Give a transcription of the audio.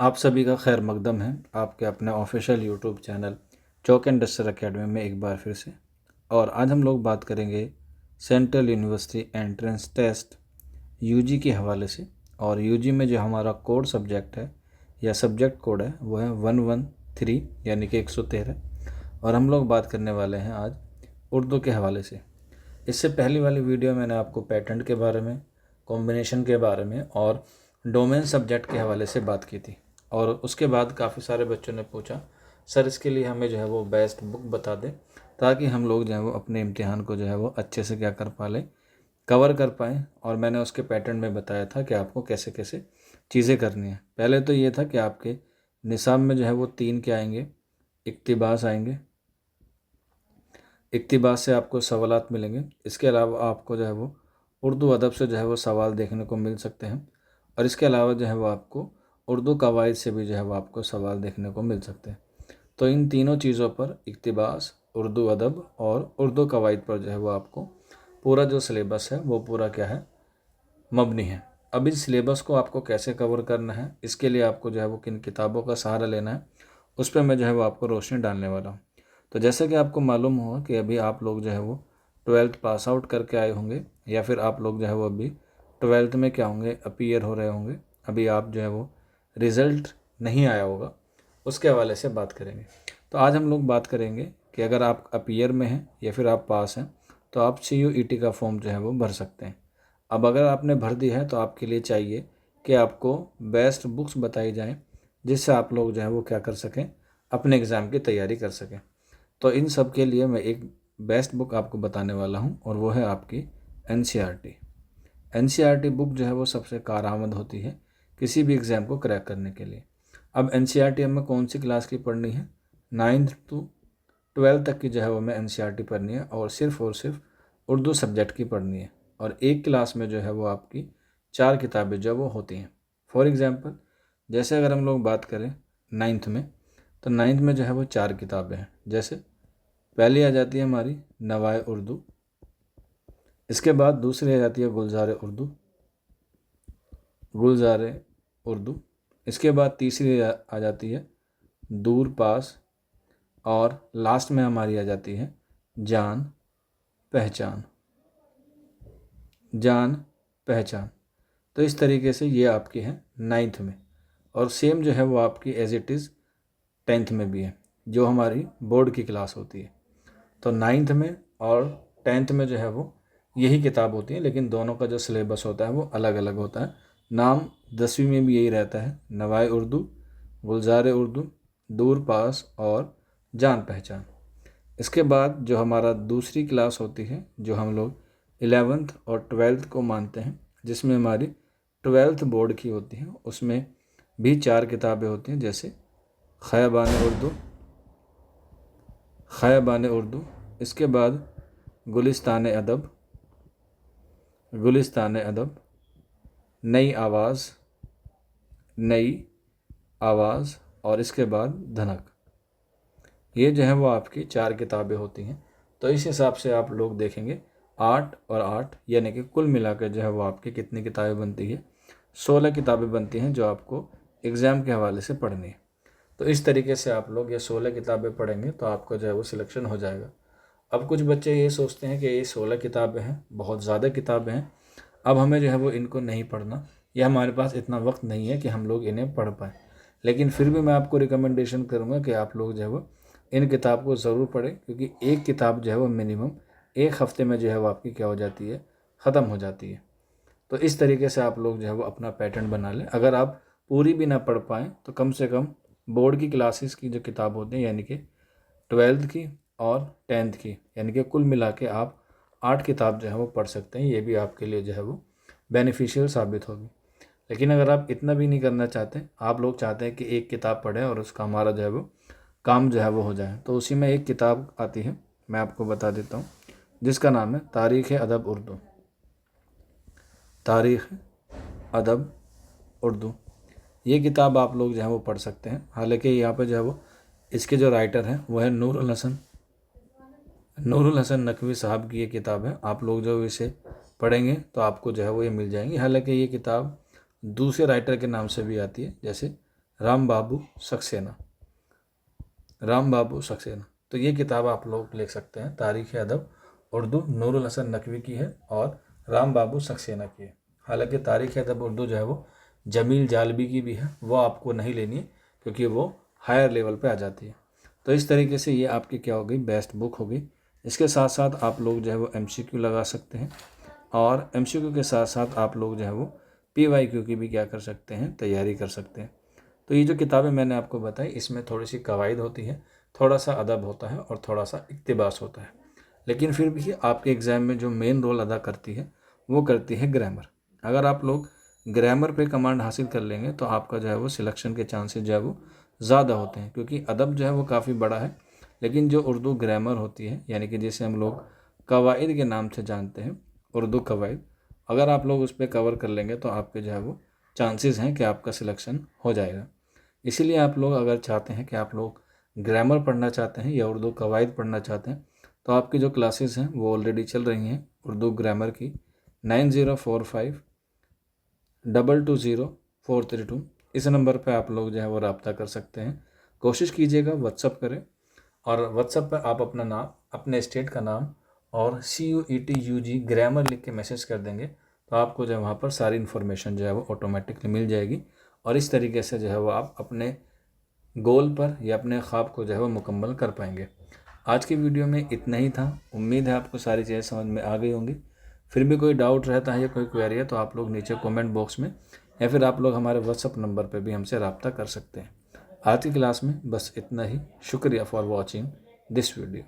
आप सभी का खैर मकदम है आपके अपने official YouTube channel chalk and duster academy में एक बार फिर से। और आज हम लोग बात करेंगे central university entrance test UG के हवाले से। और यूजी में जो हमारा कोड सब्जेक्ट है या सब्जेक्ट कोड है वो है 113 यानी कि 113। और हम लोग बात करने वाले हैं आज उर्दू के हवाले से। इससे पहली वाली वीडियो मैंने आपको पैटर्न के बारे में, कॉम्बिनेशन के बारे में और डोमेन सब्जेक्ट के हवाले से बात की थी। और उसके बाद काफ़ी सारे बच्चों ने पूछा सर इसके लिए हमें जो है वो बेस्ट बुक बता दें ताकि हम लोग जो है वो अपने इम्तिहान को जो है वो अच्छे से क्या कर पा लें, कवर कर पाएँ। और मैंने उसके पैटर्न में बताया था कि आपको कैसे कैसे चीज़ें करनी है। पहले तो ये था कि आपके निसाब में जो है वो 3 क्या आएंगे, इक्तिबास आएंगे। इक्तिबास से आपको सवालात मिलेंगे। इसके अलावा आपको जो है वो उर्दू अदब से जो है वो सवाल देखने को मिल सकते हैं। और इसके अलावा जो है वो आपको उर्दू कवायद से भी जो है वो आपको सवाल देखने को मिल सकते हैं। तो इन तीनों चीज़ों पर, इक्तिबास, उर्दू अदब और उर्दू कवायद पर जो है वो आपको पूरा जो सिलेबस है वो पूरा क्या है, मबनी है। अब इस सिलेबस को आपको कैसे कवर करना है, इसके लिए आपको जो है वो किन किताबों का सहारा लेना है, उस पर मैं जो है वो आपको रोशनी डालने वाला हूँ। तो जैसे कि आपको मालूम होगा कि अभी आप लोग जो है वो 12th पास आउट करके आए होंगे या फिर आप लोग जो है वो अभी 12th में क्या होंगे, अपीयर हो रहे होंगे। अभी आप जो है वो रिज़ल्ट नहीं आया होगा, उसके हवाले से बात करेंगे। तो आज हम लोग बात करेंगे कि अगर आप अपीयर में हैं या फिर आप पास हैं तो आप CUET का फॉर्म जो है वो भर सकते हैं। अब अगर आपने भर दी है तो आपके लिए चाहिए कि आपको बेस्ट बुक्स बताई जाएं जिससे आप लोग जो है वो क्या कर सकें, अपने एग्ज़ाम की तैयारी कर सकें। तो इन सब के लिए मैं एक बेस्ट बुक आपको बताने वाला हूं और वो है आपकी NCERT। NCERT बुक जो है वो सबसे कारआमद होती है किसी भी एग्ज़ाम को क्रैक करने के लिए। अब NCERT हमें कौन सी क्लास की पढ़नी है, 9th to 12th तक की जो है वो हमें NCERT पढ़नी है और सिर्फ उर्दू सब्जेक्ट की पढ़नी है। और एक क्लास में जो है वो आपकी 4 किताबें जो वो होती हैं। फॉर एग्ज़ाम्पल जैसे अगर हम लोग बात करें 9th में, तो 9th में जो है वो 4 किताबें हैं। जैसे पहली आ जाती है हमारी नवाए उर्दू, इसके बाद दूसरी आ जाती है गुलजार उर्दू, इसके बाद तीसरी आ जाती है दूर पास और लास्ट में हमारी आ जाती है जान पहचान। जान पहचान। तो इस तरीके से ये आपकी है 9th में। और सेम जो है वो आपकी एज इट इज़ 10th में भी है, जो हमारी बोर्ड की क्लास होती है। तो 9th में और 10th में जो है वो यही किताब होती है, लेकिन दोनों का जो सिलेबस होता है वो अलग अलग होता है। नाम 10वीं में भी यही रहता है, नवाए उर्दू, गुलजार उर्दू, दूर पास और जान पहचान। इसके बाद जो हमारा दूसरी क्लास होती है, जो हम लोग 11th और 12th को मानते हैं, जिसमें हमारी 12th बोर्ड की होती है, उसमें भी 4 किताबें होती हैं। जैसे खयाबान उर्दू, इसके बाद गुलिस्तान अदब, नई आवाज़ और इसके बाद धनक। ये जो है वो आपकी 4 किताबें होती हैं। तो इस हिसाब से आप लोग देखेंगे 8 और 8 यानी कि कुल मिलाकर जो है वो आपकी कितनी किताबें बनती है, 16 किताबें बनती हैं जो आपको एग्ज़ाम के हवाले से पढ़नी है। तो इस तरीके से आप लोग ये 16 किताबें पढ़ेंगे तो आपका जो है वो सिलेक्शन हो जाएगा। अब कुछ बच्चे ये सोचते हैं कि ये 16 किताबें हैं, बहुत ज़्यादा किताबें हैं, अब हमें जो है वो इनको नहीं पढ़ना या हमारे पास इतना वक्त नहीं है कि हम लोग इन्हें पढ़ पाएँ। लेकिन फिर भी मैं आपको रिकमेंडेशन करूँगा कि आप लोग जो है वो इन किताब को ज़रूर पढ़ें, क्योंकि एक किताब जो है वो मिनिमम 1 हफ़्ते में जो है वो आपकी क्या हो जाती है, ख़त्म हो जाती है। तो इस तरीके से आप लोग जो है वो अपना पैटर्न बना लें। अगर आप पूरी भी ना पढ़ पाएँ तो कम से कम बोर्ड की क्लासेस की जो किताब होती हैं, यानी कि 12th की और 10th की, यानी कि कुल मिला के आप 8 किताब जो है वो पढ़ सकते हैं। ये भी आपके लिए जो है वो बेनिफिशियल साबित होगी। लेकिन अगर आप इतना भी नहीं करना चाहते, आप लोग चाहते हैं कि एक किताब पढ़ें और उसका हमारा जो है वो काम जो है वो हो जाए, तो उसी में एक किताब आती है, मैं आपको बता देता हूँ, जिसका नाम है तारीख़ अदब उर्दू। तारीख़ अदब उर्दू, ये किताब आप लोग जो है वो पढ़ सकते हैं। हालांकि यहाँ पे जो है वो इसके जो राइटर हैं वो है नूरुल हसन नकवी साहब की ये किताब है। आप लोग जो इसे पढ़ेंगे तो आपको जो है वो ये मिल जाएंगी। हालांकि ये किताब दूसरे राइटर के नाम से भी आती है, जैसे राम बाबू सक्सेना। राम बाबू सक्सेना, तो ये किताब आप लोग लिख सकते हैं। तारीख़ अदब उर्दू नूरुल हसन नकवी की है और राम बाबू सक्सेना की है। हालांकि तारीख़ अदब उर्दू जो है वो जमील जालबी की भी है, वो आपको नहीं लेनी है क्योंकि वो हायर लेवल पे आ जाती है। तो इस तरीके से ये आपकी क्या हो गई, बेस्ट बुक हो गई। इसके साथ साथ आप लोग जो है वो MCQ लगा सकते हैं और MCQ के साथ साथ आप लोग जो है वो PYQ की भी क्या कर सकते हैं, तैयारी कर सकते हैं। तो ये जो किताबें मैंने आपको बताई इसमें थोड़ी सी कवायद होती है, थोड़ा सा अदब होता है और थोड़ा सा इक्तिबास होता है, लेकिन फिर भी आपके एग्ज़ाम में जो मेन रोल अदा करती है वो करती है ग्रामर। अगर आप लोग ग्रामर पे कमांड हासिल कर लेंगे तो आपका जो है वो सिलेक्शन के चांसेस जो है वो ज़्यादा होते हैं, क्योंकि अदब जो है वो काफ़ी बड़ा है, लेकिन जो उर्दू ग्रामर होती है यानी कि जिसे हम लोग कवायद के नाम से जानते हैं, उर्दू कवायद, अगर आप लोग उस पर कवर कर लेंगे तो आपके जो है वो चांसेस हैं कि आपका सिलेक्शन हो जाएगा। इसीलिए आप लोग अगर चाहते हैं कि आप लोग ग्रामर पढ़ना चाहते हैं या उर्दू कवायद पढ़ना चाहते हैं तो आपकी जो क्लासेस हैं वो ऑलरेडी चल रही हैं उर्दू ग्रामर की 9045220432। इस नंबर पे आप लोग जो है वो रब्ता कर सकते हैं। कोशिश कीजिएगा व्हाट्सअप करें और व्हाट्सअप पर आप अपना नाम, अपने स्टेट का नाम और CUET UG ग्रामर लिख के मैसेज कर देंगे तो आपको जो है वहाँ पर सारी इन्फॉर्मेशन जो है वो ऑटोमेटिकली मिल जाएगी और इस तरीके से जो है वो आप अपने गोल पर या अपने ख्वाब को जो है वो मुकम्मल कर पाएंगे। आज की वीडियो में इतना ही था। उम्मीद है आपको सारी चीज़ें समझ में आ गई होंगी। फिर भी कोई डाउट रहता है या कोई क्वेरी है तो आप लोग नीचे कमेंट बॉक्स में या फिर आप लोग हमारे व्हाट्सअप नंबर पर भी हमसे रब्ता कर सकते हैं। आज की क्लास में बस इतना ही। शुक्रिया फॉर वॉचिंग दिस वीडियो।